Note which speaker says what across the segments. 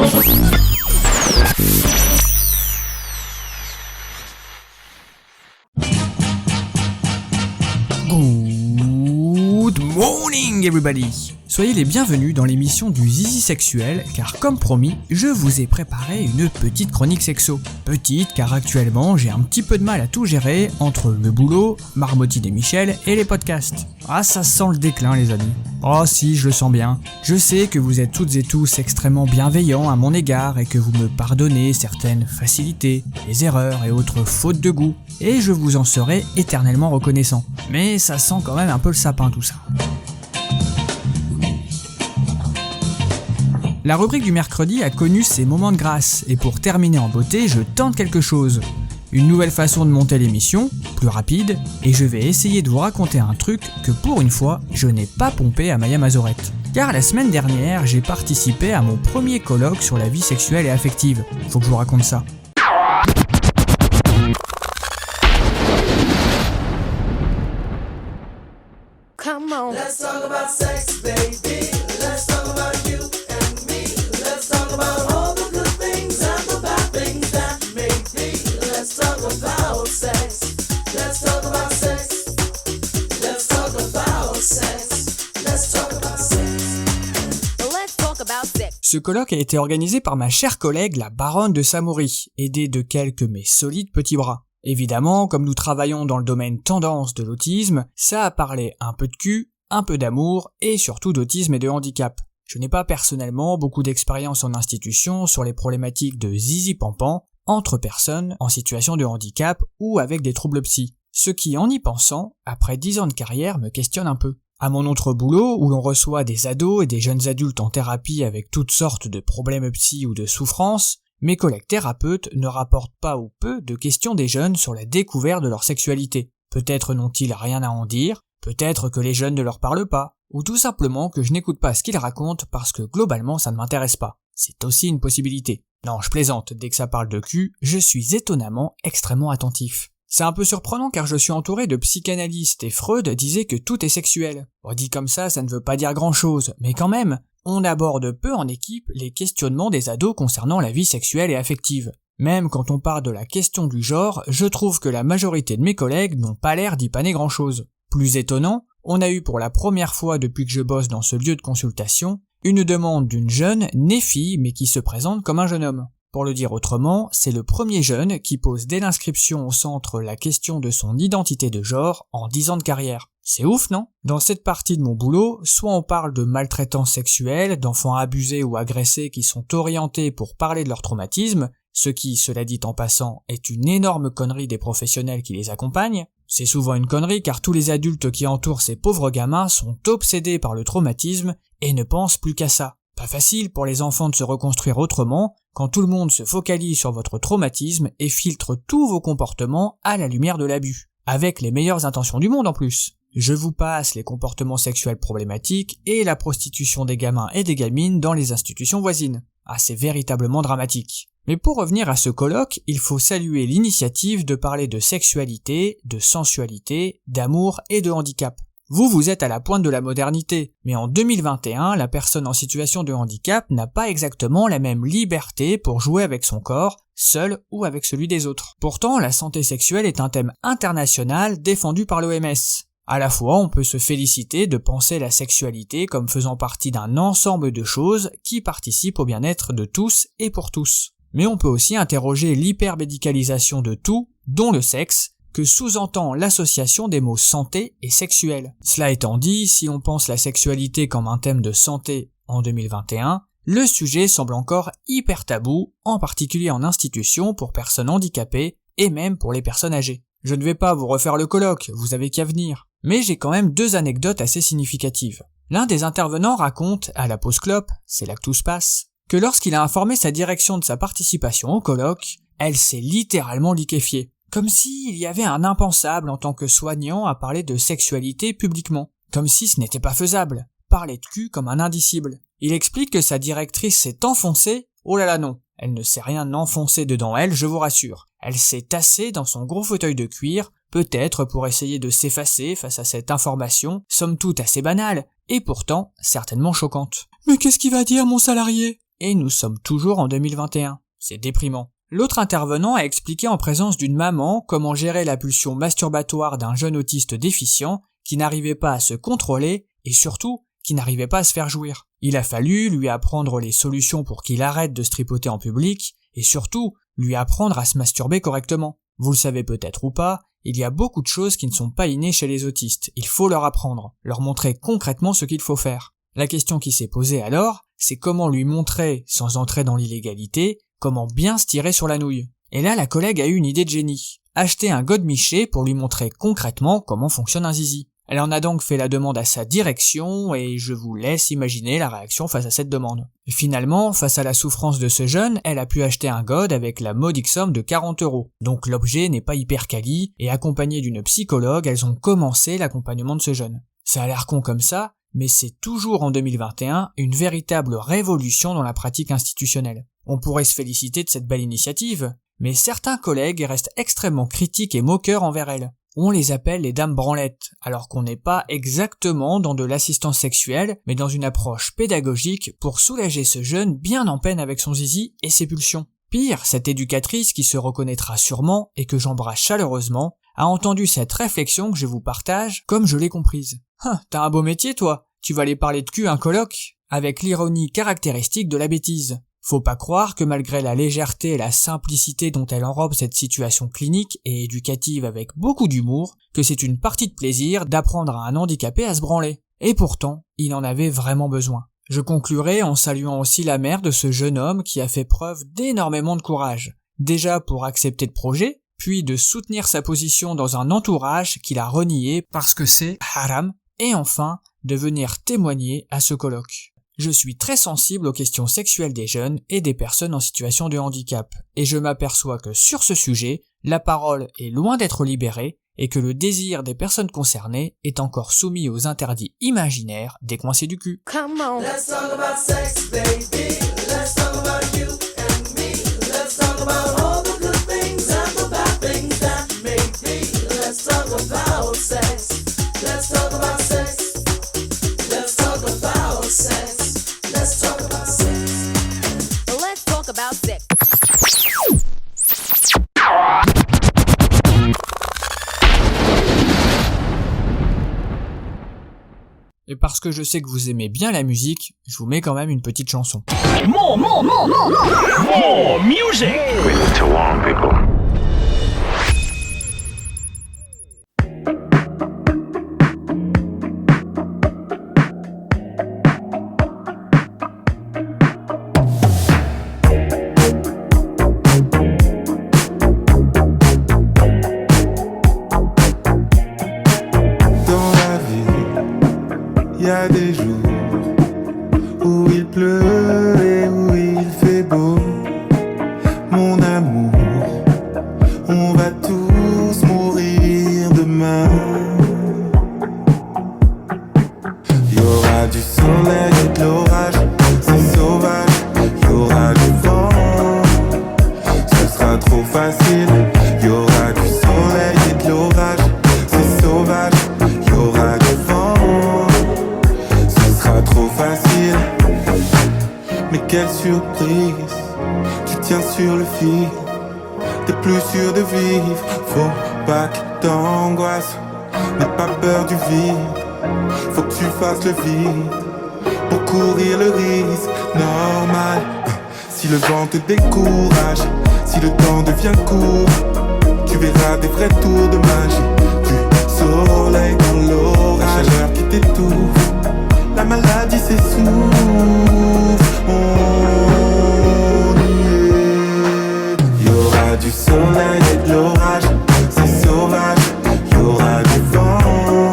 Speaker 1: Good morning everybody! Soyez les bienvenus dans l'émission du Zizi Sexuel, car comme promis, je vous ai préparé une petite chronique sexo. Petite car actuellement j'ai un petit peu de mal à tout gérer entre le boulot, Marmottine et Michel et les podcasts. Ah, ça sent le déclin les amis. Oh si, je le sens bien. Je sais que vous êtes toutes et tous extrêmement bienveillants à mon égard et que vous me pardonnez certaines facilités, les erreurs et autres fautes de goût. Et je vous en serai éternellement reconnaissant. Mais ça sent quand même un peu le sapin tout ça. La rubrique du mercredi a connu ses moments de grâce, et pour terminer en beauté, je tente quelque chose. Une nouvelle façon de monter l'émission, plus rapide, et je vais essayer de vous raconter un truc que pour une fois, je n'ai pas pompé à Maya Mazorette. Car la semaine dernière, j'ai participé à mon premier colloque sur la vie sexuelle et affective. Faut que je vous raconte ça.
Speaker 2: Come on.
Speaker 3: Let's talk about sex, baby. Let's talk about you and me. Let's talk about all the good things and the bad things that may be. Let's talk about sex. Let's talk about sex. Let's talk about sex. Let's talk about sex.
Speaker 2: Let's talk about sex.
Speaker 1: Ce colloque a été organisé par ma chère collègue la baronne de Samoury, aidée de quelques mais solides petits bras. Évidemment, comme nous travaillons dans le domaine tendance de l'autisme, ça a parlé un peu de cul, un peu d'amour et surtout d'autisme et de handicap. Je n'ai pas personnellement beaucoup d'expérience en institution sur les problématiques de zizi pampan entre personnes en situation de handicap ou avec des troubles psy. Ce qui, en y pensant, après 10 ans de carrière, me questionne un peu. À mon autre boulot, où l'on reçoit des ados et des jeunes adultes en thérapie avec toutes sortes de problèmes psy ou de souffrances, mes collègues thérapeutes ne rapportent pas ou peu de questions des jeunes sur la découverte de leur sexualité. Peut-être n'ont-ils rien à en dire, peut-être que les jeunes ne leur parlent pas, ou tout simplement que je n'écoute pas ce qu'ils racontent parce que globalement ça ne m'intéresse pas. C'est aussi une possibilité. Non, je plaisante, dès que ça parle de cul, je suis étonnamment extrêmement attentif. C'est un peu surprenant car je suis entouré de psychanalystes et Freud disait que tout est sexuel. Bon, dit comme ça ne veut pas dire grand-chose, mais quand même, on aborde peu en équipe les questionnements des ados concernant la vie sexuelle et affective. Même quand on parle de la question du genre, je trouve que la majorité de mes collègues n'ont pas l'air d'y paner grand-chose. Plus étonnant, on a eu pour la première fois depuis que je bosse dans ce lieu de consultation, une demande d'une jeune née fille mais qui se présente comme un jeune homme. Pour le dire autrement, c'est le premier jeune qui pose dès l'inscription au centre la question de son identité de genre en 10 ans de carrière. C'est ouf, non? Dans cette partie de mon boulot, soit on parle de maltraitance sexuelle, d'enfants abusés ou agressés qui sont orientés pour parler de leur traumatisme, ce qui, cela dit en passant, est une énorme connerie des professionnels qui les accompagnent. C'est souvent une connerie car tous les adultes qui entourent ces pauvres gamins sont obsédés par le traumatisme et ne pensent plus qu'à ça. Pas facile pour les enfants de se reconstruire autrement quand tout le monde se focalise sur votre traumatisme et filtre tous vos comportements à la lumière de l'abus, avec les meilleures intentions du monde en plus. Je vous passe les comportements sexuels problématiques et la prostitution des gamins et des gamines dans les institutions voisines. Ah, c'est véritablement dramatique. Mais pour revenir à ce colloque, il faut saluer l'initiative de parler de sexualité, de sensualité, d'amour et de handicap. Vous êtes à la pointe de la modernité, mais en 2021, la personne en situation de handicap n'a pas exactement la même liberté pour jouer avec son corps, seul ou avec celui des autres. Pourtant, la santé sexuelle est un thème international défendu par l'OMS. À la fois, on peut se féliciter de penser la sexualité comme faisant partie d'un ensemble de choses qui participent au bien-être de tous et pour tous. Mais on peut aussi interroger l'hypermédicalisation de tout, dont le sexe, que sous-entend l'association des mots santé et sexuel. Cela étant dit, si on pense la sexualité comme un thème de santé en 2021, le sujet semble encore hyper tabou, en particulier en institution pour personnes handicapées et même pour les personnes âgées. Je ne vais pas vous refaire le colloque, vous avez qu'à venir. Mais j'ai quand même 2 anecdotes assez significatives. L'un des intervenants raconte, à la pause clope, c'est là que tout se passe, que lorsqu'il a informé sa direction de sa participation au colloque, elle s'est littéralement liquéfiée. Comme s'il y avait un impensable en tant que soignant à parler de sexualité publiquement. Comme si ce n'était pas faisable. Parler de cul comme un indicible. Il explique que sa directrice s'est enfoncée. Oh là là non, elle ne s'est rien enfoncé dedans elle, je vous rassure. Elle s'est tassée dans son gros fauteuil de cuir, peut-être pour essayer de s'effacer face à cette information, somme toute assez banale, et pourtant certainement choquante. « Mais qu'est-ce qu'il va dire mon salarié ?» et nous sommes toujours en 2021. C'est déprimant. L'autre intervenant a expliqué en présence d'une maman comment gérer la pulsion masturbatoire d'un jeune autiste déficient qui n'arrivait pas à se contrôler et surtout qui n'arrivait pas à se faire jouir. Il a fallu lui apprendre les solutions pour qu'il arrête de se tripoter en public et surtout lui apprendre à se masturber correctement. Vous le savez peut-être ou pas, il y a beaucoup de choses qui ne sont pas innées chez les autistes. Il faut leur apprendre, leur montrer concrètement ce qu'il faut faire. La question qui s'est posée alors, c'est comment lui montrer, sans entrer dans l'illégalité, comment bien se tirer sur la nouille. Et là, la collègue a eu une idée de génie. Acheter un godemiché pour lui montrer concrètement comment fonctionne un zizi. Elle en a donc fait la demande à sa direction et je vous laisse imaginer la réaction face à cette demande. Finalement, face à la souffrance de ce jeune, elle a pu acheter un god avec la modique somme de 40 €. Donc l'objet n'est pas hyper quali et accompagné d'une psychologue, elles ont commencé l'accompagnement de ce jeune. Ça a l'air con comme ça, mais c'est toujours en 2021 une véritable révolution dans la pratique institutionnelle. On pourrait se féliciter de cette belle initiative, mais certains collègues restent extrêmement critiques et moqueurs envers elle. On les appelle les dames branlettes, alors qu'on n'est pas exactement dans de l'assistance sexuelle, mais dans une approche pédagogique pour soulager ce jeune bien en peine avec son zizi et ses pulsions. Pire, cette éducatrice qui se reconnaîtra sûrement et que j'embrasse chaleureusement, a entendu cette réflexion que je vous partage comme je l'ai comprise. T'as un beau métier toi, tu vas aller parler de cul à un colloque, avec l'ironie caractéristique de la bêtise. Faut pas croire que malgré la légèreté et la simplicité dont elle enrobe cette situation clinique et éducative avec beaucoup d'humour, que c'est une partie de plaisir d'apprendre à un handicapé à se branler. Et pourtant, il en avait vraiment besoin. Je conclurai en saluant aussi la mère de ce jeune homme qui a fait preuve d'énormément de courage. Déjà pour accepter le projet, puis de soutenir sa position dans un entourage qu'il a renié parce que c'est haram, et enfin de venir témoigner à ce colloque. Je suis très sensible aux questions sexuelles des jeunes et des personnes en situation de handicap, et je m'aperçois que sur ce sujet, la parole est loin d'être libérée et que le désir des personnes concernées est encore soumis aux interdits imaginaires des coincés du cul.
Speaker 2: Come on.
Speaker 3: Let's talk about sex, baby. Let's talk about you and me. Let's talk about all the good things and the bad things that may be. Let's talk about sex. Let's talk about sex. Let's talk about sex. Let's talk about sex.
Speaker 2: Let's talk about sex.
Speaker 1: Et parce que je sais que vous aimez bien la musique, je vous mets quand même une petite chanson.
Speaker 4: More music.
Speaker 5: We need to warn people.
Speaker 6: Dans la vie, il y a des jours où il pleut et où il fait beau. Mon amour, on va tous mourir demain. Il y aura du soleil et de l'orage, c'est sauvage. Il y aura du vent, ce sera trop facile. Il y aura du soleil et de l'orage, c'est sauvage. Il y aura du vent, ce sera trop facile. Mais quelle surprise, tu tiens sur le fil. T'es plus sûr de vivre, faut pas que t'angoisses. N'aie pas peur du vide, faut que tu fasses le vide pour courir le risque normal. Si le vent te décourage, si le temps devient court, tu verras des vrais tours de magie. Du soleil dans l'orage, la chaleur qui t'étouffe, la maladie s'essouffle. On y est. Il y aura du soleil et de l'orage, c'est sauvage. Il y aura du vent,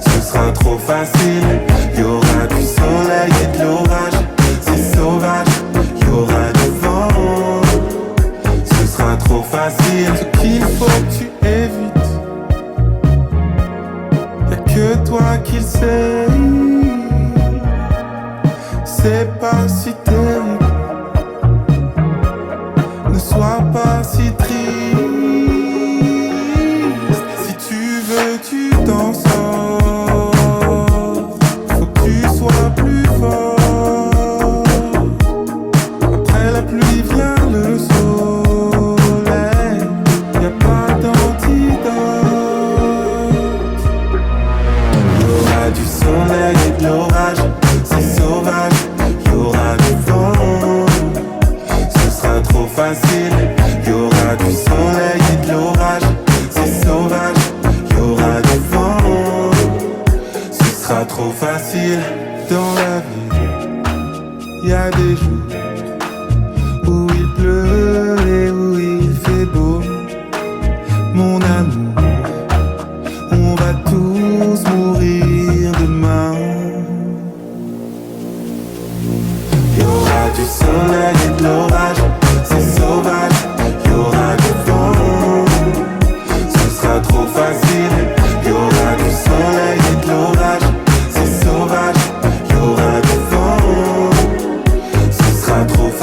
Speaker 6: ce sera trop facile. Il y aura du soleil et de l'orage, c'est sauvage. Il y aura du vent, ce sera trop facile. Ce qu'il faut que tu évites, y'a que toi qui le sais. C'est pas si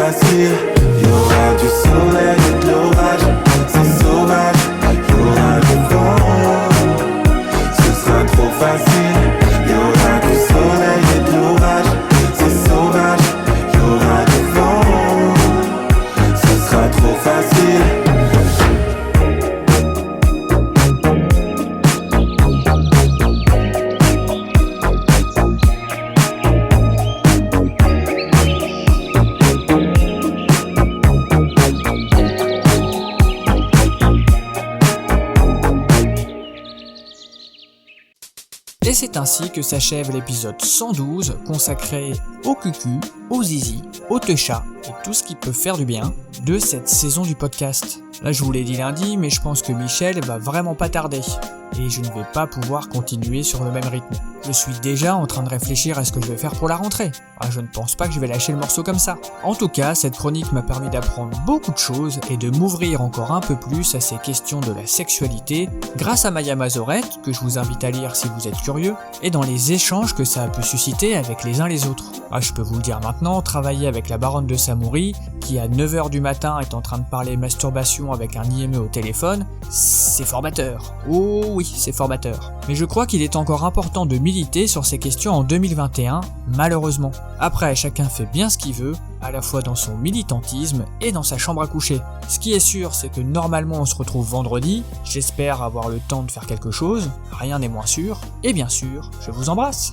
Speaker 6: facile. Y aura du soleil et de l'orage, c'est sauvage. Y aura du vent, ce sera trop facile. Y aura du soleil et de l'orage, c'est sauvage. Y aura du vent, ce sera trop facile.
Speaker 1: Et c'est ainsi que s'achève l'épisode 112 consacré au cucu, au zizi, au techa et tout ce qui peut faire du bien de cette saison du podcast. Là je vous l'ai dit lundi, mais je pense que Michel va vraiment pas tarder et je ne vais pas pouvoir continuer sur le même rythme. Je suis déjà en train de réfléchir à ce que je vais faire pour la rentrée. Je ne pense pas que je vais lâcher le morceau comme ça. En tout cas, cette chronique m'a permis d'apprendre beaucoup de choses et de m'ouvrir encore un peu plus à ces questions de la sexualité grâce à Maya Mazorette, que je vous invite à lire si vous êtes curieux, et dans les échanges que ça a pu susciter avec les uns les autres. Je peux vous le dire maintenant, travailler avec la baronne de Samoury, qui à 9h du matin est en train de parler masturbation avec un IME au téléphone, c'est formateur. Oh oui, c'est formateur. Mais je crois qu'il est encore important de militer sur ces questions en 2021, malheureusement. Après, chacun fait bien ce qu'il veut, à la fois dans son militantisme et dans sa chambre à coucher. Ce qui est sûr, c'est que normalement on se retrouve vendredi, j'espère avoir le temps de faire quelque chose, rien n'est moins sûr, et bien sûr, je vous embrasse.